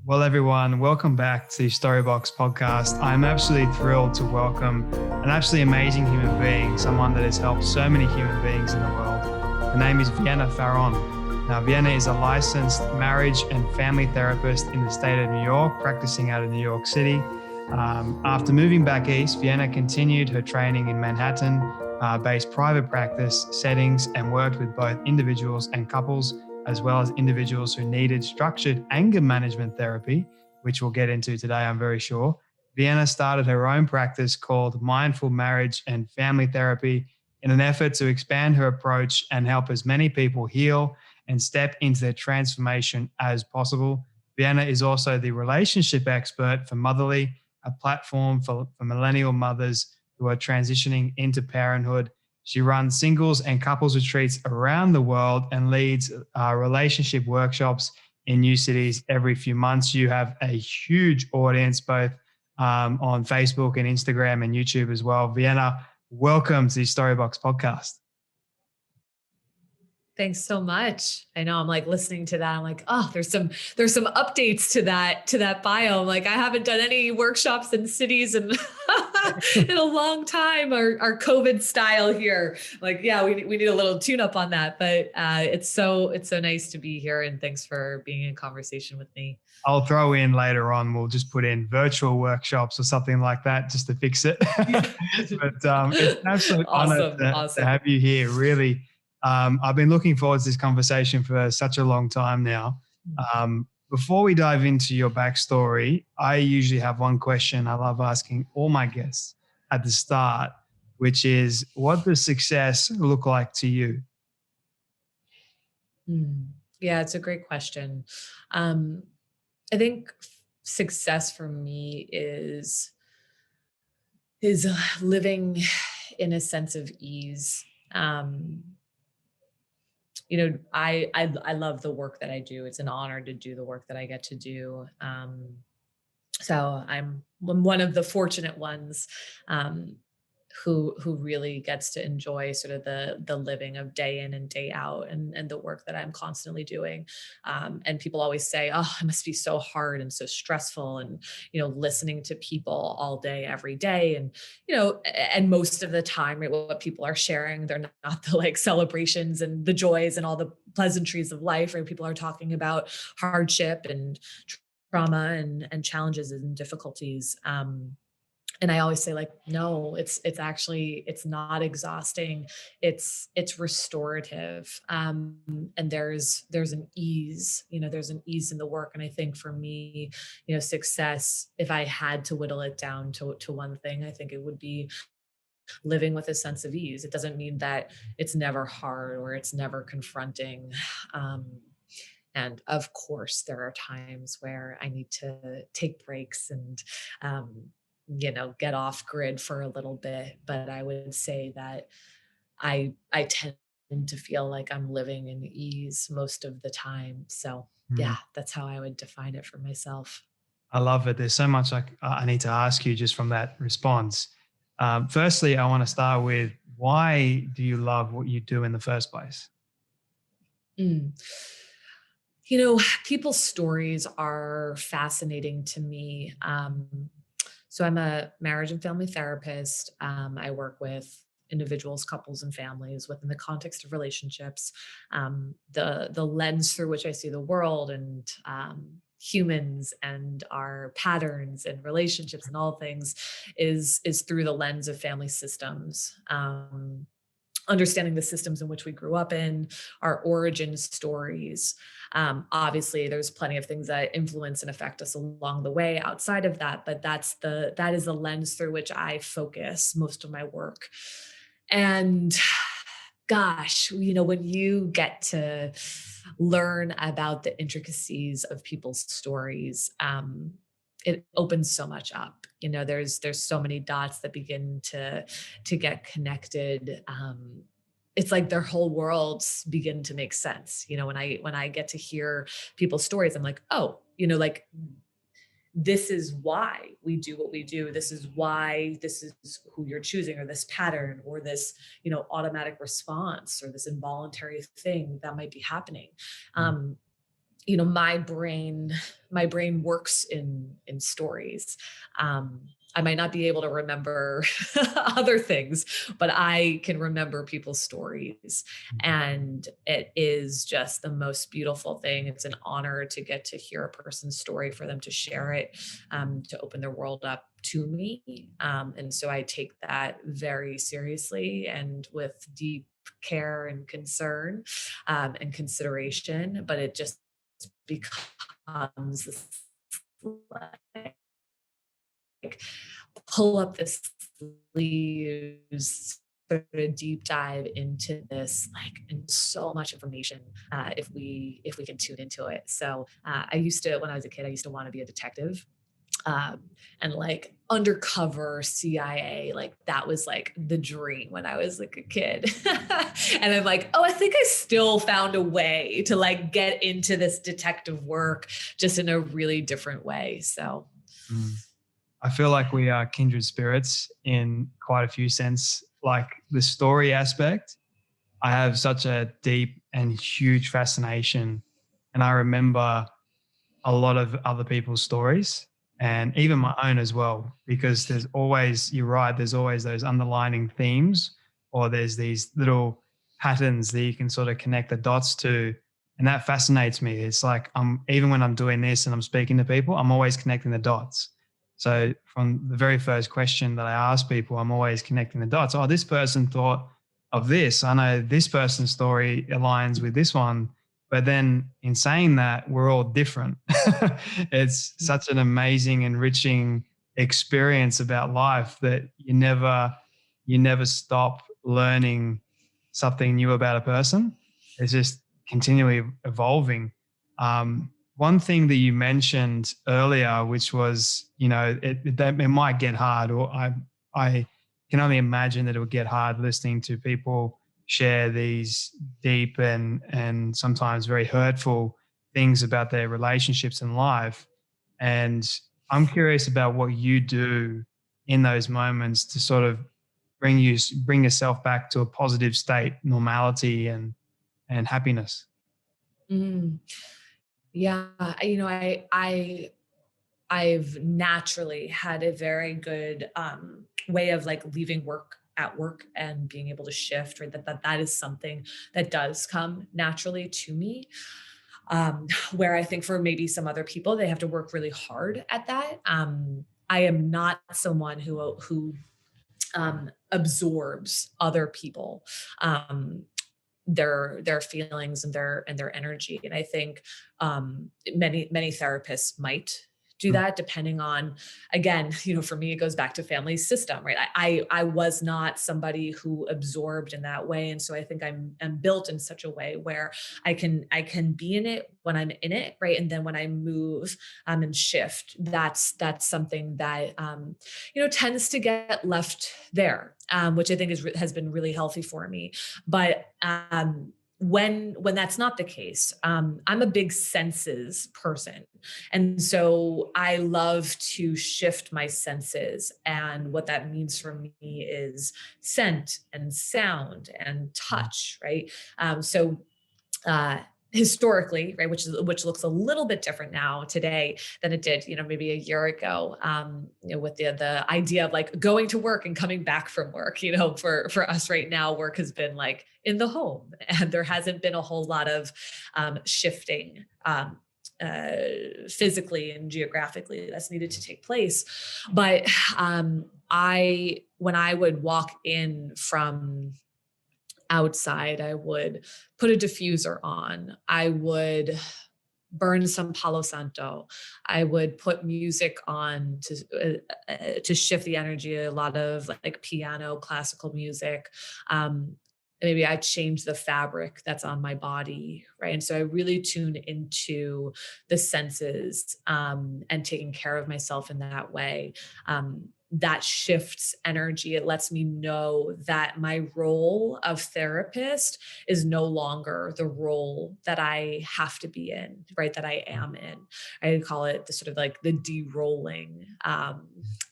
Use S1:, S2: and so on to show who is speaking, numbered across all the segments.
S1: Well, everyone, welcome back to Storybox Podcast. I'm absolutely thrilled to welcome an absolutely amazing human being, someone that has helped so many human beings in the world. Her name is Vienna Pharaon. Now, Vienna is a licensed marriage and family therapist in the state of New York, practicing out of New York City. After moving back east, Vienna continued her training in Manhattan-based private practice settings and worked with both individuals and couples, as well as individuals who needed structured anger management therapy, which we'll get into today, I'm very sure. Vienna started her own practice called Mindful Marriage and Family Therapy in an effort to expand her approach and help as many people heal and step into their transformation as possible. Vienna is also the relationship expert for Motherly, a platform for millennial mothers who are transitioning into parenthood. She runs singles and couples retreats around the world and leads relationship workshops in new cities every few months. You have a huge audience both on Facebook and Instagram and YouTube as well. Vienna, welcome to the Storybox Podcast.
S2: Thanks so much. I know I'm like listening to that. I'm like, oh, there's some updates to that bio. I'm like, I haven't done any workshops in cities in in a long time. Our COVID style here. Like, yeah, we need a little tune up on that. But it's so nice to be here, and thanks for being in conversation with me.
S1: I'll throw in later on, we'll just put in virtual workshops or something like that just to fix it. But it's an absolute honor to have you here, really. I've been looking forward to this conversation for such a long time now. Before we dive into your backstory, I usually have one question I love asking all my guests at the start, which is, what does success look like to you?
S2: Yeah, it's a great question. I think success for me is living in a sense of ease. I love the work that I do. It's an honor to do the work that I get to do. So I'm one of the fortunate ones who really gets to enjoy sort of the living of day in and day out and the work that I'm constantly doing. And people always say, oh, it must be so hard and so stressful, and, listening to people all day, every day. And, and most of the time, right, what people are sharing, they're not the like celebrations and the joys and all the pleasantries of life, right? People are talking about hardship and trauma and challenges and difficulties. And I always say, like, no, it's not exhausting. It's restorative. And there's an ease, there's an ease in the work. And I think for me, success, if I had to whittle it down to one thing, I think it would be living with a sense of ease. It doesn't mean that it's never hard or it's never confronting. And of course, there are times where I need to take breaks and, get off grid for a little bit. But I would say that I tend to feel like I'm living in ease most of the time. So yeah, that's how I would define it for myself.
S1: I love it. There's so much I need to ask you just from that response. Firstly, I want to start with, why do you love what you do in the first place?
S2: People's stories are fascinating to me. So I'm a marriage and family therapist. I work with individuals, couples, and families within the context of relationships. The lens through which I see the world and humans and our patterns and relationships and all things is through the lens of family systems. Understanding the systems in which we grew up in, our origin stories. Obviously, there's plenty of things that influence and affect us along the way outside of that, but that is the lens through which I focus most of my work. And gosh, when you get to learn about the intricacies of people's stories, it opens so much up. There's so many dots that begin to get connected. It's like their whole worlds begin to make sense. When I get to hear people's stories, I'm like, oh, like, this is why we do what we do. This is why this is who you're choosing, or this pattern, or this, automatic response, or this involuntary thing that might be happening. my brain works in stories. I might not be able to remember other things, but I can remember people's stories. And it is just the most beautiful thing. It's an honor to get to hear a person's story, for them to share it, to open their world up to me. And so I take that very seriously and with deep care and concern, and consideration, but it just becomes this, like, pull up the sleeves, sort of deep dive into this, like, and so much information, if we can tune into it. So I used to, when I was a kid, I used to want to be a detective, um, and like undercover CIA, like that was like the dream when I was like a kid. And I'm like, oh, I think I still found a way to like get into this detective work, just in a really different way. So
S1: Mm. I feel like we are kindred spirits in quite a few sense. Like the story aspect, I have such a deep and huge fascination. And I remember a lot of other people's stories and even my own as well, because there's always, you're right, there's always those underlining themes, or there's these little patterns that you can sort of connect the dots to. And that fascinates me. It's like even when I'm doing this and I'm speaking to people, I'm always connecting the dots. So from the very first question that I ask people, I'm always connecting the dots. Oh, this person thought of this. I know this person's story aligns with this one. But then in saying that, we're all different. It's such an amazing, enriching experience about life that you never stop learning something new about a person. It's just continually evolving. One thing that you mentioned earlier, which was, it might get hard, or I can only imagine that it would get hard listening to people share these deep and sometimes very hurtful things about their relationships in life. And I'm curious about what you do in those moments to sort of bring yourself back to a positive state, normality and happiness.
S2: mm, yeah, I've naturally had a very good way of like leaving work at work and being able to shift, right? That is something that does come naturally to me. Where I think for maybe some other people, they have to work really hard at that. I am not someone who absorbs other people, um, their feelings and their energy. And I think many therapists might do
S1: Mm.
S2: that, depending on, again, for me, it goes back to family system, right? I was not somebody who absorbed in that way. And so I think I'm built in such a way where I can be in it when I'm in it, right? And then when I move and shift, that's something that tends to get left there, which I think has been really healthy for me. But when that's not the case, I'm a big senses person, and so I love to shift my senses. And what that means for me is scent and sound and touch, right? So uh, historically, right, which looks a little bit different now today than it did, maybe a year ago. With the idea of like going to work and coming back from work. For us right now, work has been like in the home, and there hasn't been a whole lot of shifting. Physically and geographically that's needed to take place. But I when I would walk in from outside, I would put a diffuser on. I would burn some Palo Santo. I would put music on to shift the energy. A lot of like piano, classical music. Maybe I change the fabric that's on my body, right? And so I really tune into the senses, and taking care of myself in that way. That shifts energy. It lets me know that my role of therapist is no longer the role that I have to be in, right? That I am in. I call it the sort of like the de-rolling.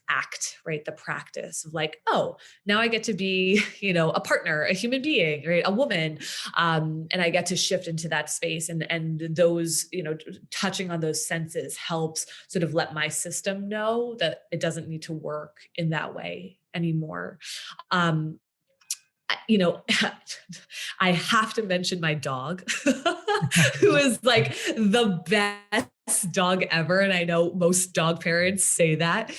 S2: act, right? The practice of like, oh, now I get to be, a partner, a human being, right? A woman. And I get to shift into that space, and those, touching on those senses helps sort of let my system know that it doesn't need to work in that way anymore. Um, I have to mention my dog, who is like the best dog ever. And I know most dog parents say that.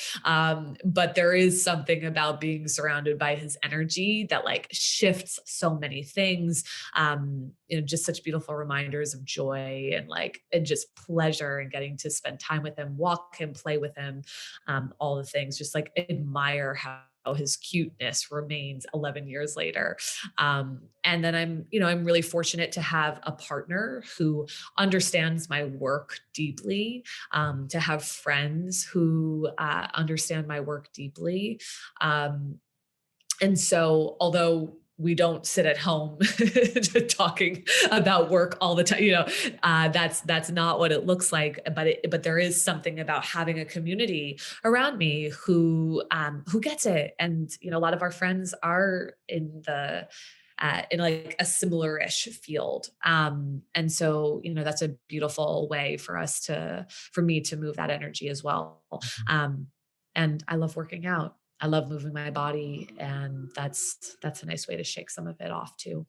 S2: But there is something about being surrounded by his energy that like shifts so many things. Just such beautiful reminders of joy and just pleasure, and getting to spend time with him, walk him, play with him, all the things, just like admire how his cuteness remains 11 years later. And then I'm really fortunate to have a partner who understands my work deeply, to have friends who understand my work deeply. And so, although we don't sit at home talking about work all the time, that's not what it looks like. But there is something about having a community around me who gets it. And a lot of our friends are in like a similar-ish field. And so, that's a beautiful way for me to move that energy as well. And I love working out. I love moving my body, and that's a nice way to shake some of it off too.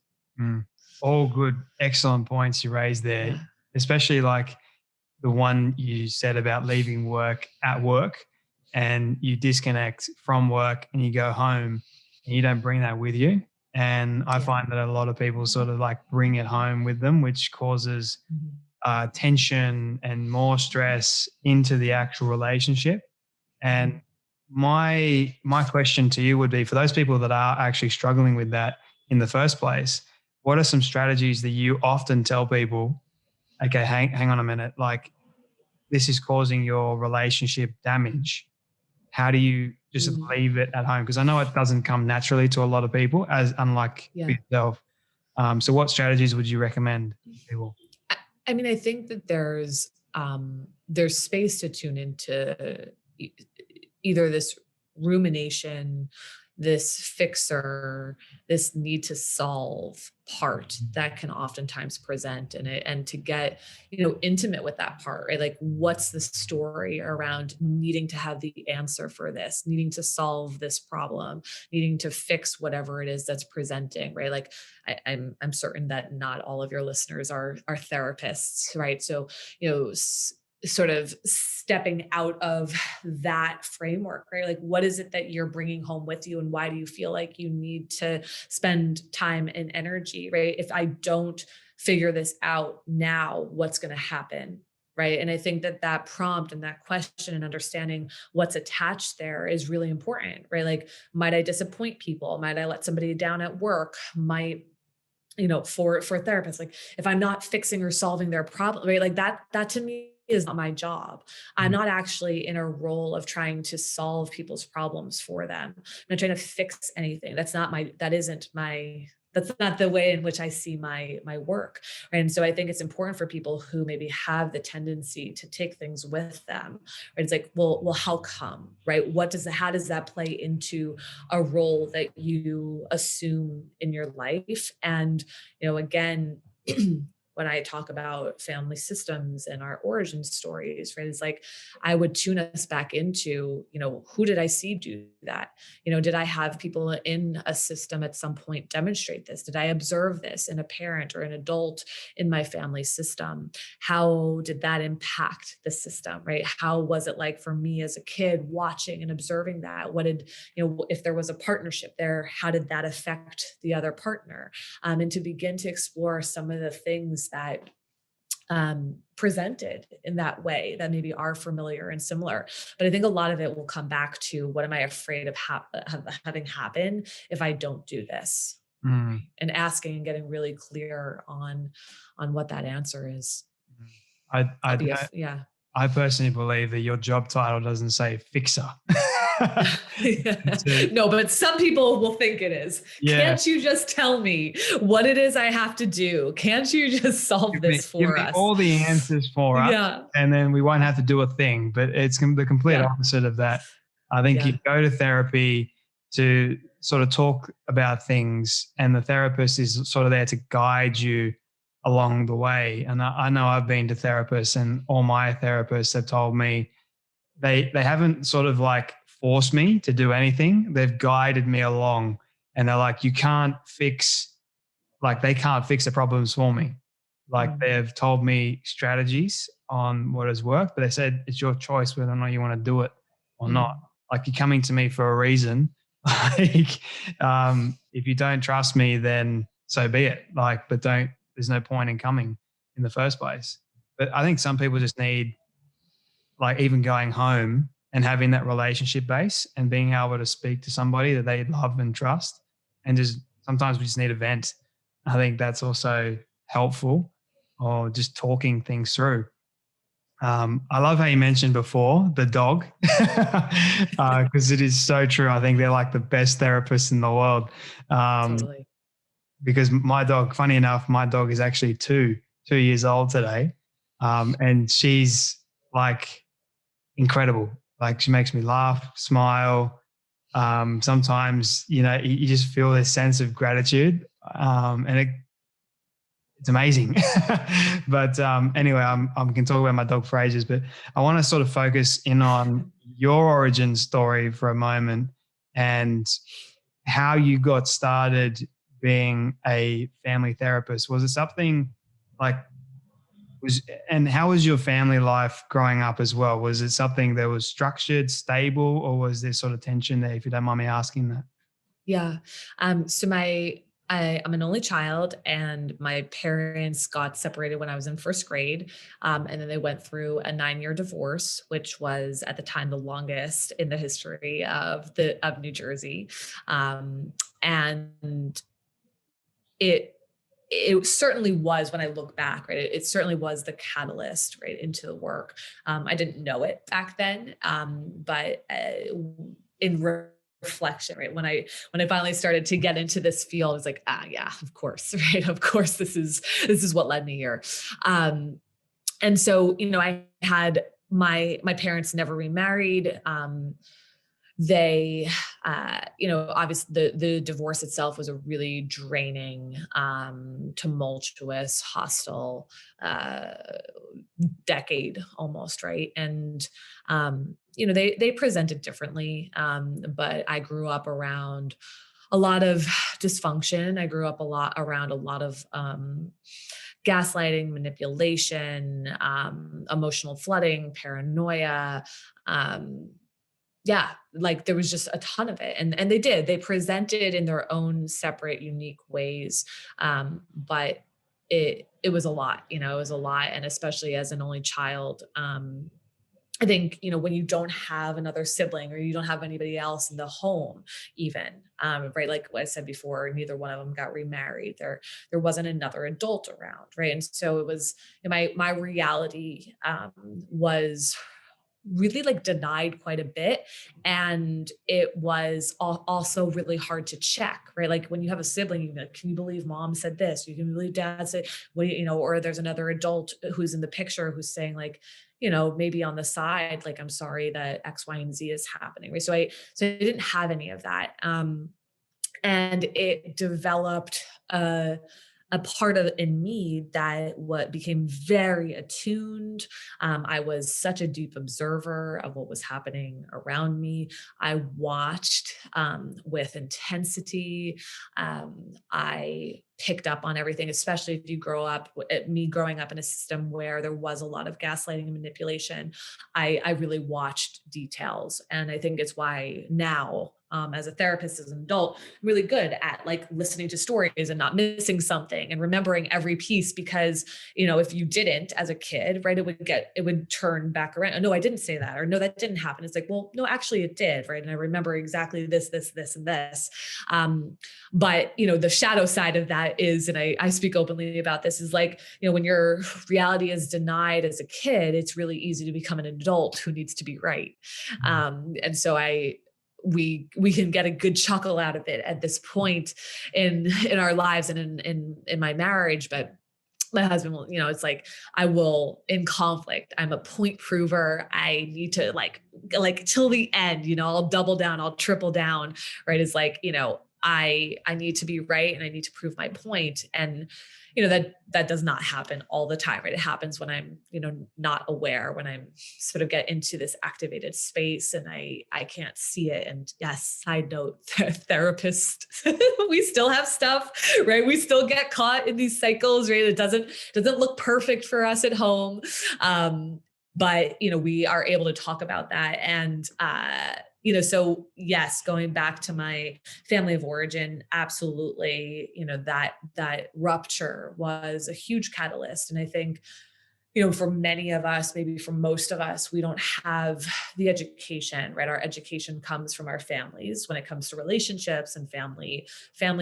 S1: All good, excellent points you raised there,
S2: Yeah.
S1: especially like the one you said about leaving work at work, and you disconnect from work and you go home and you don't bring that with you. And I find that a lot of people sort of like bring it home with them, which causes tension and more stress into the actual relationship. And my question to you would be, for those people that are actually struggling with that in the first place, what are some strategies that you often tell people, okay, hang on a minute, like this is causing your relationship damage? How do you just leave it at home? Because I know it doesn't come naturally to a lot of people, as unlike for yourself. So what strategies would you recommend people?
S2: I mean, I think that there's space to tune into either this rumination, this fixer, this need to solve part that can oftentimes present in it, and to get, intimate with that part, right? Like, what's the story around needing to have the answer for this, needing to solve this problem, needing to fix whatever it is that's presenting, right? Like, I'm certain that not all of your listeners are therapists, right? So, sort of stepping out of that framework, right? Like, what is it that you're bringing home with you, and why do you feel like you need to spend time and energy, right? If I don't figure this out now, what's going to happen? Right. And I think that prompt and that question and understanding what's attached there is really important, right? Like, might I disappoint people? Might I let somebody down at work? Might, for therapists, like, if I'm not fixing or solving their problem, right? Like that to me is not my job. I'm not actually in a role of trying to solve people's problems for them. I'm not trying to fix anything. That's not the way in which I see my work. Right? And so I think it's important for people who maybe have the tendency to take things with them. Right? It's like, well, how come, right? How does that play into a role that you assume in your life? And, again, when I talk about family systems and our origin stories, right? It's like, I would tune us back into, who did I see do that? Did I have people in a system at some point demonstrate this? Did I observe this in a parent or an adult in my family system? How did that impact the system, right? How was it like for me as a kid watching and observing that? What did, if there was a partnership there, how did that affect the other partner? And to begin to explore some of the things that presented in that way that maybe are familiar and similar. But I think a lot of it will come back to, what am I afraid of having happen if I don't do this? And asking and getting really clear on what that answer is.
S1: I personally believe that your job title doesn't say fixer.
S2: No, but some people will think it is. Yeah. Can't you just tell me what it is I have to do? Can't you just solve this for us?
S1: Give me all the answers for us, and then we won't have to do a thing. But it's the complete opposite of that. I think you
S2: Yeah.
S1: go to therapy to sort of talk about things, and the therapist is sort of there to guide you along the way. And I know I've been to therapists, and all my therapists have told me they haven't sort of like forced me to do anything. They've guided me along, and they're like, you can't fix, like they can't fix the problems for me. Like
S2: Mm,
S1: they've told me strategies on what has worked, but they said it's your choice whether or not you want to do it or not.
S2: mm,
S1: Like you're coming to me for a reason. Like if you don't trust me, then so be it. Like, but don't. There's no point in coming in the first place. But I think some people just need, like, even going home and having that relationship base and being able to speak to somebody that they love and trust, and just sometimes we just need a vent. I think that's also helpful, or just talking things through. I love how you mentioned before the dog, because it is so true. I think they're like the best therapists in the world. Um,
S2: totally.
S1: because my dog, funny enough, my dog is actually 2 years old today, and she's like incredible. Like she makes me laugh, smile. Sometimes, you just feel this sense of gratitude, and it's amazing. But anyway, I can talk about my dog for ages, but I want to sort of focus in on your origin story for a moment, and how you got started being a family therapist. Was it something like was and how was your family life growing up as well? Was it something that was structured, stable, or was there sort of tension there, if you don't mind me asking that?
S2: Yeah. So I'm an only child, and my parents got separated when I was in first grade. And then they went through a 9-year divorce, which was at the time the longest in the history of New Jersey. And it it certainly was, when I look back, right? It certainly was the catalyst, right, into the work. I didn't know it back then, but in reflection, right, when I finally started to get into this field, I was like, yeah, of course, right, of course, this is what led me here. Um, and so, I had my parents never remarried. They Obviously the divorce itself was a really draining, tumultuous, hostile uh decade almost, right? And they presented differently, but I grew up around a lot of dysfunction. I grew up a lot around a lot of gaslighting, manipulation, emotional flooding, paranoia. um, yeah, like there was just a ton of it. And they presented in their own separate, unique ways. But it was a lot, it was a lot. And especially as an only child, I think, when you don't have another sibling, or you don't have anybody else in the home, even, right? Like what I said before, neither one of them got remarried. There wasn't another adult around, right? And so it was, my reality, was really like denied quite a bit. And it was also really hard to check, right? Like when you have a sibling, you like, can you believe mom said this? You can believe dad said, well, or there's another adult who's in the picture who's saying like, maybe on the side, like, I'm sorry that X, Y, and Z is happening. Right. So I didn't have any of that. And it developed a part of in me that what became very attuned. I was such a deep observer of what was happening around me. I watched, with intensity. I picked up on everything, especially if you grow up, me growing up in a system where there was a lot of gaslighting and manipulation. I really watched details. And I think it's why now, as a therapist, as an adult, I'm really good at like listening to stories and not missing something and remembering every piece, because, if you didn't as a kid, right, it would turn back around. Oh, no, I didn't say that. Or no, that didn't happen. It's like, well, no, actually it did. Right. And I remember exactly this, and this. But, the shadow side of that is, and I speak openly about this, is like, when your reality is denied as a kid, it's really easy to become an adult who needs to be right. And so we can get a good chuckle out of it at this point in our lives and in my marriage. But my husband will, it's like, I will, in conflict, I'm a point prover. I need to like like till the end, I'll double down, I'll triple down, right? Is like, I need to be right and I need to prove my point. And, that does not happen all the time, right? It happens when I'm, not aware, when I'm sort of get into this activated space and I can't see it. And yes, side note, therapist, we still have stuff, right? We still get caught in these cycles, right? It doesn't look perfect for us at home. But, we are able to talk about that. And, so yes, going back to my family of origin, absolutely, that rupture was a huge catalyst. And I think, for many of us, maybe for most of us, we don't have the education, right? Our education comes from our families when it comes to relationships and family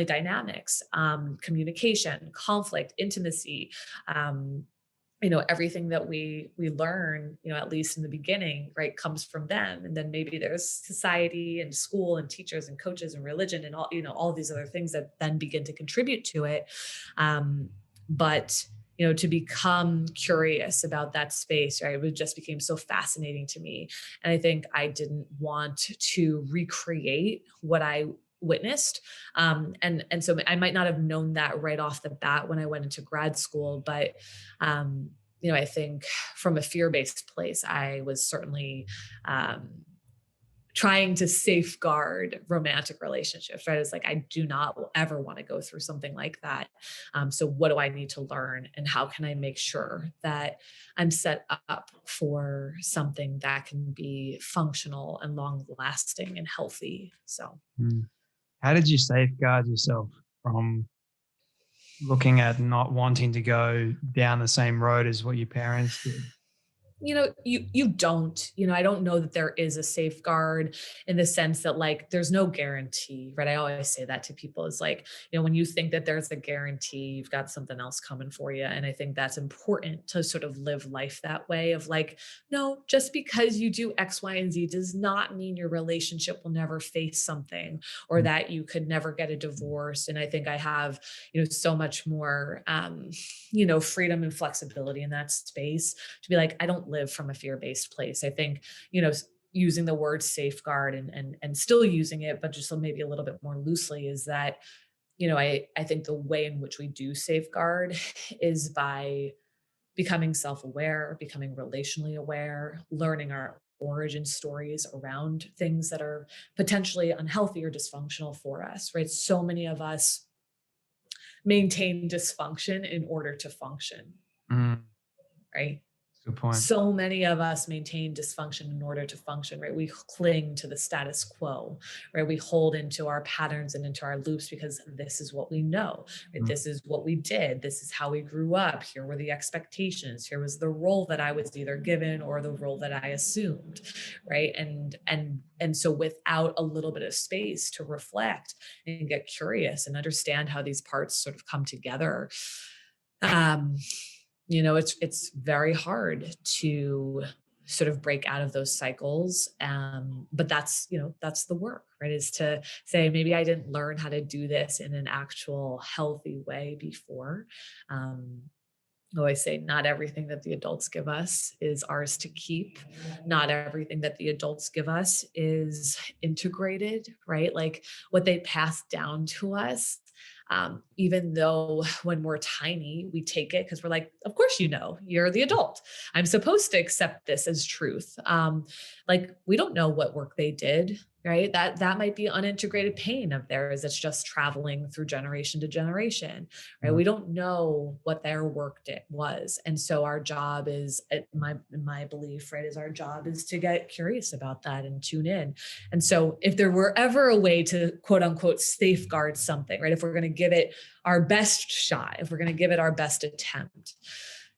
S2: dynamics, communication, conflict, intimacy, everything that we learn, at least in the beginning, right, comes from them. And then maybe there's society and school and teachers and coaches and religion and all, all these other things that then begin to contribute to it. But to become curious about that space, right, it just became so fascinating to me. And I think I didn't want to recreate what I witnessed. And so I might not have known that right off the bat when I went into grad school, but, I think from a fear-based place, I was certainly, trying to safeguard romantic relationships, right? It's like, I do not ever want to go through something like that. So what do I need to learn and how can I make sure that I'm set up for something that can be functional and long lasting and healthy? So.
S1: How did you safeguard yourself from looking at not wanting to go down the same road as what your parents did?
S2: You don't, I don't know that there is a safeguard in the sense that like, there's no guarantee, right? I always say that to people is like, when you think that there's a guarantee, you've got something else coming for you. And I think that's important to sort of live life that way of like, no, just because you do X, Y, and Z does not mean your relationship will never face something or that you could never get a divorce. And I think I have, so much more, freedom and flexibility in that space to be like, I don't live from a fear-based place. I think, using the word safeguard and still using it, but just maybe a little bit more loosely is that, I think the way in which we do safeguard is by becoming self-aware, becoming relationally aware, learning our origin stories around things that are potentially unhealthy or dysfunctional for us, right? So many of us maintain dysfunction in order to function, right?
S1: Good point.
S2: So many of us maintain dysfunction in order to function, right? We cling to the status quo, right? We hold into our patterns and into our loops because this is what we know, right? This is what we did. This is how we grew up. Here were the expectations. Here was the role that I was either given or the role that I assumed, right? And so without a little bit of space to reflect and get curious and understand how these parts sort of come together, it's very hard to sort of break out of those cycles. But that's the work, right? Is to say, maybe I didn't learn how to do this in an actual healthy way before. I always say not everything that the adults give us is ours to keep. Not everything that the adults give us is integrated, right? Like what they pass down to us, even though when we're tiny, we take it because we're like, of course, you're the adult. I'm supposed to accept this as truth. Like we don't know what work they did, right? That might be unintegrated pain of theirs that's just traveling through generation to generation, right? We don't know what their work was. And so our job is, my belief, right, is our job is to get curious about that and tune in. And so if there were ever a way to quote unquote safeguard something, right, if we're going to give it our best shot, if we're going to give it our best attempt,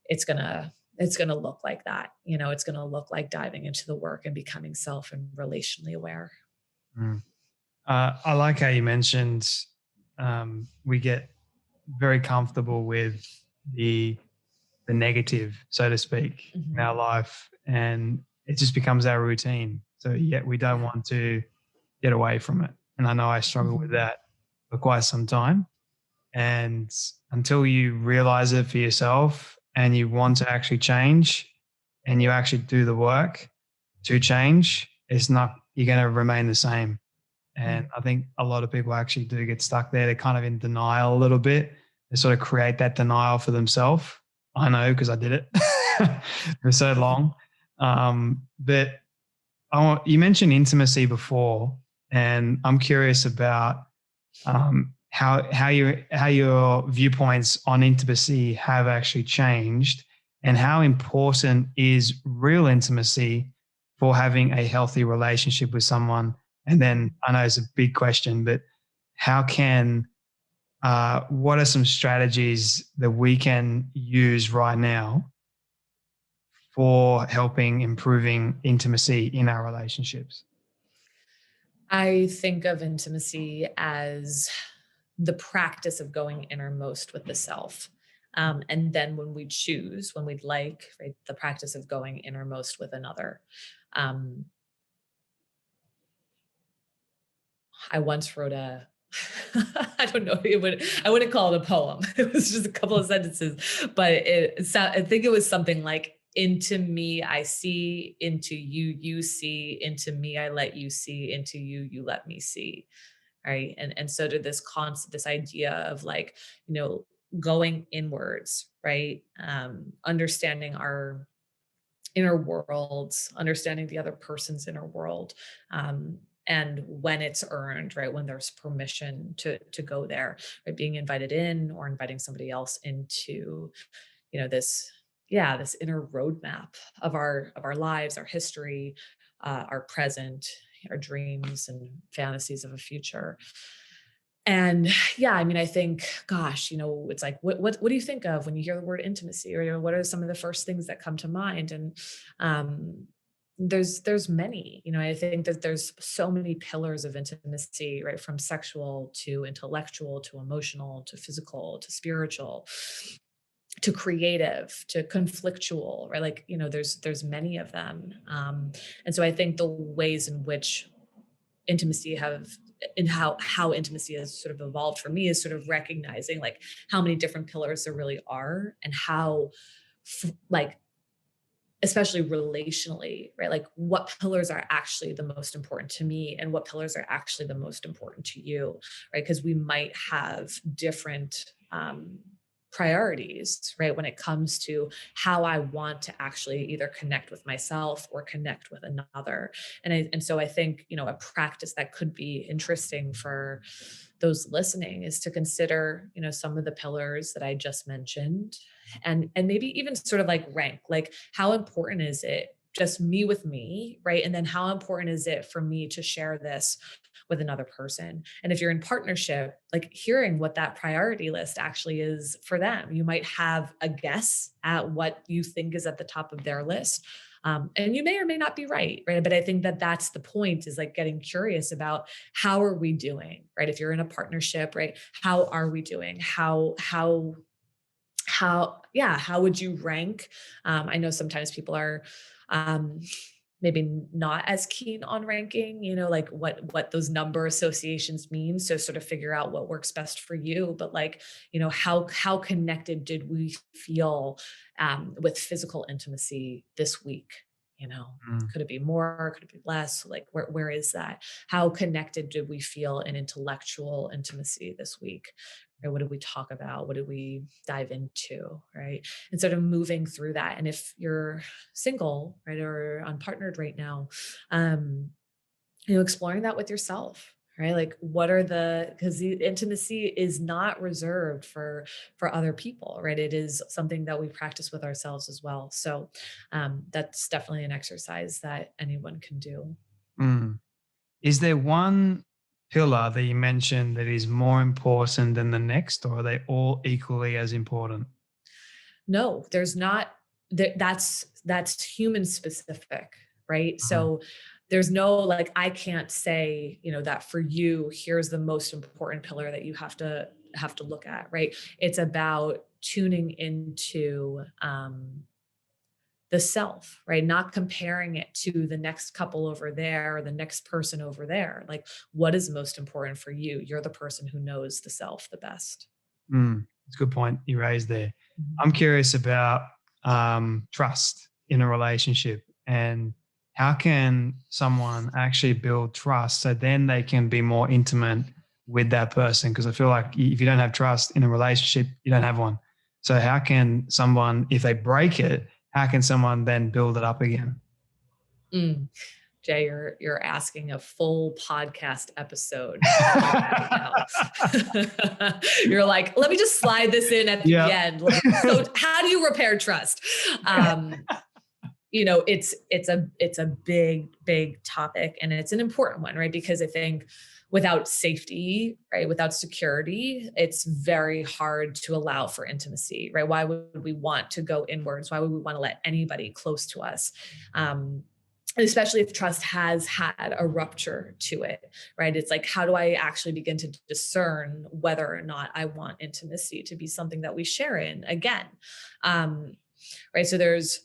S2: it's going to look like that. It's going to look like diving into the work and becoming self and relationally aware.
S1: I like how you mentioned we get very comfortable with the negative, so to speak, in our life, and it just becomes our routine. So yet we don't want to get away from it. And I know I struggle with that for quite some time. And until you realize it for yourself and you want to actually change and you actually do the work to change, it's not, you're going to remain the same. And
S2: Mm.
S1: I think a lot of people actually do get stuck there. They're kind of in denial a little bit. They sort of create that denial for themselves. I know because I did it for so long. But you mentioned intimacy before, and I'm curious about how your viewpoints on intimacy have actually changed, and how important is real intimacy for having a healthy relationship with someone. And then I know it's a big question, but how can what are some strategies that we can use right now for helping improving intimacy in our relationships?
S2: I think of intimacy as the practice of going innermost with the self. And then when we choose, when we'd like, right, the practice of going innermost with another. Um, I once wrote a, I don't know, I wouldn't call it a poem. It was just a couple of sentences, but I think it was something like, into me, I see, into you, you see, into me, I let you see, into you, you let me see. Right. And so to this concept, this idea of like, going inwards, right? Understanding our inner worlds, understanding the other person's inner world. And when it's earned, right, when there's permission to go there, right, being invited in or inviting somebody else into, this, yeah, this inner roadmap of our lives, our history, our present, our dreams and fantasies of a future. And yeah, I mean, I think, gosh, it's like, what do you think of when you hear the word intimacy, or what are some of the first things that come to mind? And um, there's many, I think that there's so many pillars of intimacy, right, from sexual to intellectual to emotional to physical to spiritual to creative to conflictual, right? Like, there's many of them. And so I think the ways in which intimacy have and how intimacy has sort of evolved for me is sort of recognizing like how many different pillars there really are, and how like, especially relationally, right, like what pillars are actually the most important to me and what pillars are actually the most important to you, right? Because we might have different priorities, right, when it comes to how I want to actually either connect with myself or connect with another. And so I think, a practice that could be interesting for those listening is to consider, some of the pillars that I just mentioned, and maybe even sort of like rank, like how important is it just me with me, right? And then how important is it for me to share this with another person? And if you're in partnership, like hearing what that priority list actually is for them. You might have a guess at what you think is at the top of their list. And you may or may not be right, right? But I think that that's the point, is like getting curious about how are we doing, right? If you're in a partnership, right? How are we doing? How would you rank? I know sometimes people are um, maybe not as keen on ranking, like what those number associations mean. So sort of figure out what works best for you. But like, how connected did we feel with physical intimacy this week?
S1: Mm.
S2: Could it be more? Could it be less? Like, where is that? How connected did we feel in intellectual intimacy this week? Right? What did we talk about? What did we dive into? Right? And sort of moving through that. And if you're single, right, or unpartnered right now, um, exploring that with yourself, right? Like, what are because the intimacy is not reserved for other people, right? It is something that we practice with ourselves as well. So that's definitely an exercise that anyone can do.
S1: Mm. Is there one pillar that you mentioned that is more important than the next, or are they all equally as important?
S2: No, there's not. That's human specific, right?
S1: Uh-huh.
S2: So there's no, like, I can't say, that for you, here's the most important pillar that you have to look at, right? It's about tuning into the self, right? Not comparing it to the next couple over there or the next person over there. Like, what is most important for you? You're the person who knows the self the best.
S1: It's a good point you raised there.
S2: Mhm.
S1: I'm curious about trust in a relationship, and how can someone actually build trust so then they can be more intimate with that person? Because I feel like if you don't have trust in a relationship, you don't have one. So how can someone, if they break it, how can someone then build it up again?
S2: Mm. Jay, you're asking a full podcast episode right now. You're like, let me just slide this in at the
S1: Yeah.
S2: end. Like, so how do you repair trust? It's a big topic, and it's an important one, right? Because I think without safety, right, without security, it's very hard to allow for intimacy, right? Why would we want to go inwards? Why would we want to let anybody close to us? Especially if trust has had a rupture to it, right? It's like, how do I actually begin to discern whether or not I want intimacy to be something that we share in again? Right. So there's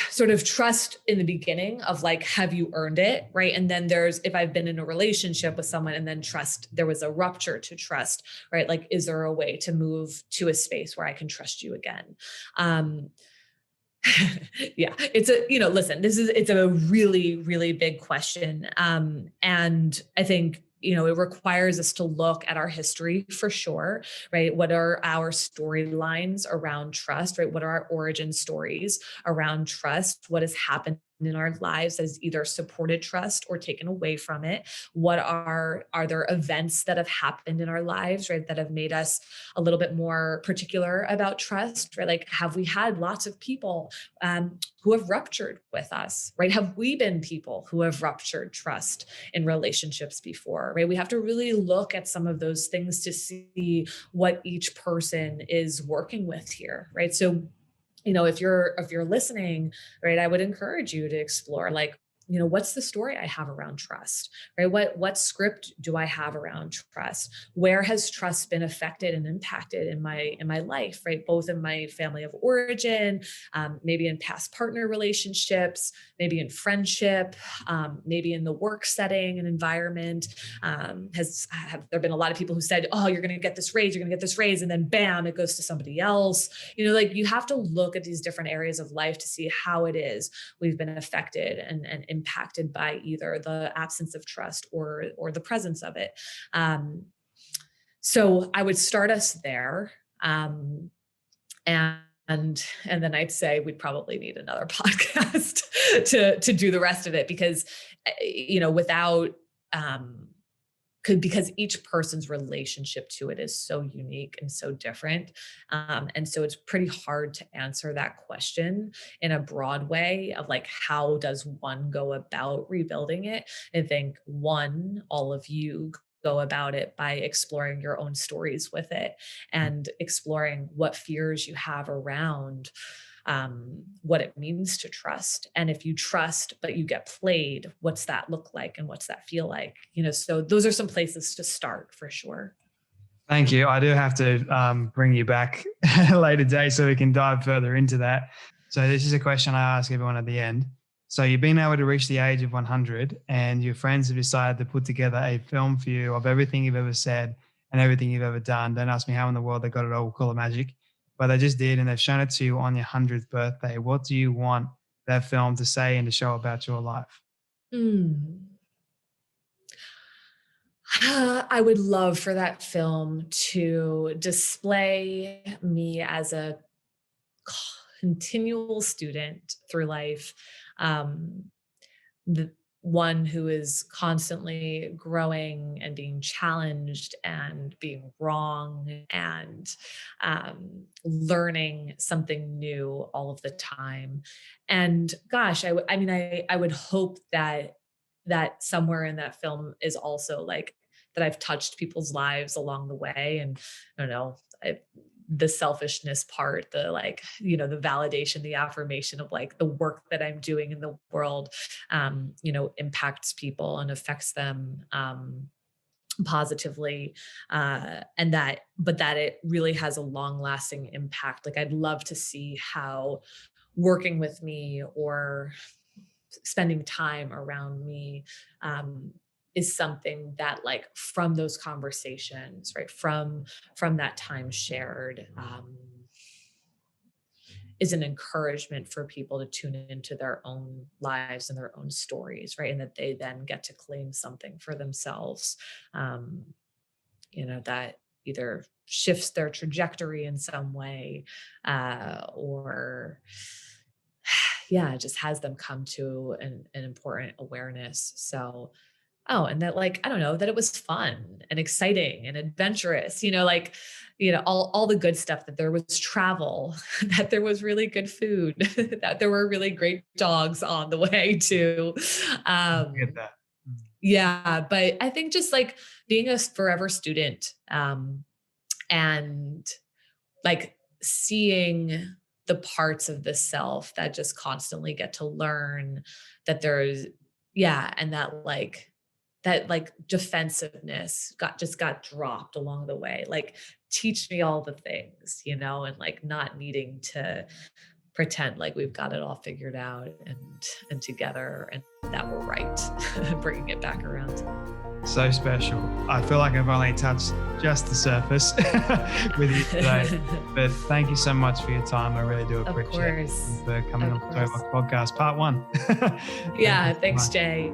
S2: sort of trust in the beginning of like, have you earned it? Right. And then there's, if I've been in a relationship with someone and then trust, there was a rupture to trust, right? Like, is there a way to move to a space where I can trust you again? Yeah, listen, it's a really big question. And I think, it requires us to look at our history for sure, right? What are our storylines around trust, right? What are our origin stories around trust? What has happened in our lives has either supported trust or taken away from it? What are there events that have happened in our lives, right, that have made us a little bit more particular about trust, right? Like, have we had lots of people who have ruptured with us, right? Have we been people who have ruptured trust in relationships before, right? We have to really look at some of those things to see what each person is working with here, right? So, if you're listening, right, I would encourage you to explore, like, what's the story I have around trust, right? What script do I have around trust? Where has trust been affected and impacted in my life, right? Both in my family of origin, maybe in past partner relationships, maybe in friendship, maybe in the work setting and environment. Have there been a lot of people who said, "Oh, you're going to get this raise, you're going to get this raise," and then bam, it goes to somebody else. Like, you have to look at these different areas of life to see how it is we've been affected and impacted by either the absence of trust or the presence of it. So I would start us there. And then I'd say we'd probably need another podcast to do the rest of it, because without because each person's relationship to it is so unique and so different. And so it's pretty hard to answer that question in a broad way of like, how does one go about rebuilding it? I think all of you go about it by exploring your own stories with it and exploring what fears you have around what it means to trust. And if you trust, but you get played, what's that look like? And what's that feel like? So those are some places to start for sure.
S1: Thank you. I do have to bring you back a later date so we can dive further into that. So this is a question I ask everyone at the end. So you've been able to reach the age of 100 and your friends have decided to put together a film for you of everything you've ever said and everything you've ever done. Don't ask me how in the world they got it all, call it magic, but they just did, and they've shown it to you on your 100th birthday. What do you want that film to say and to show about your life?
S2: Mm. I would love for that film to display me as a continual student through life, the one who is constantly growing and being challenged and being wrong and learning something new all of the time. And gosh, I would hope that somewhere in that film is also like that I've touched people's lives along the way. And I don't know, the selfishness part, the like, the validation, the affirmation of like the work that I'm doing in the world, impacts people and affects them positively, but that it really has a long lasting impact. Like, I'd love to see how working with me or spending time around me is something that, like, from those conversations, right, from that time shared, is an encouragement for people to tune into their own lives and their own stories, right? And that they then get to claim something for themselves, that either shifts their trajectory in some way, or just has them come to an important awareness. So, and that, like, I don't know, that it was fun and exciting and adventurous, all the good stuff, that there was travel, that there was really good food, that there were really great dogs on the way to,
S1: I get that.
S2: yeah. But I think just like being a forever student, and like seeing the parts of the self that just constantly get to learn, that there's, and that defensiveness got dropped along the way. Like, teach me all the things, and like not needing to pretend like we've got it all figured out and together and that we're right. Bringing it back around.
S1: So special. I feel like I've only touched just the surface with you today. But thank you so much for your time. I really do appreciate it. And for coming on the Storybox podcast, part 1.
S2: Yeah, thanks, Jay.